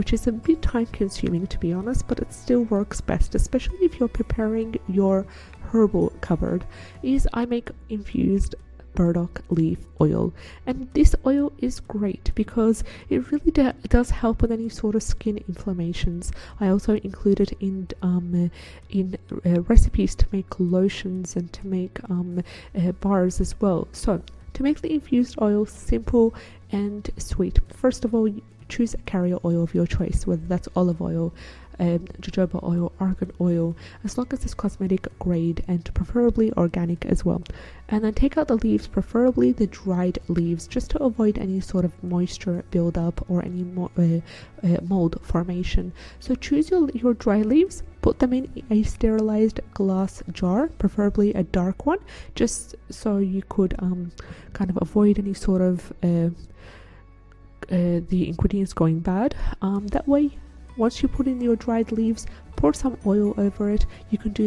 which is a bit time consuming to be honest, but it still works best, especially if you're preparing your herbal cupboard, is I make infused burdock leaf oil, and this oil is great because it really does help with any sort of skin inflammations. I also include it in recipes to make lotions and to make bars as well. So to make the infused oil simple and sweet, first of all, choose a carrier oil of your choice, whether that's olive oil, jojoba oil, argan oil, as long as it's cosmetic grade and preferably organic as well. And then take out the leaves, preferably the dried leaves, just to avoid any sort of moisture buildup or any mold formation. So choose your dry leaves, put them in a sterilized glass jar, preferably a dark one, just so you could kind of avoid any sort of the ingredients going bad. That way, once you put in your dried leaves, pour some oil over it. You can do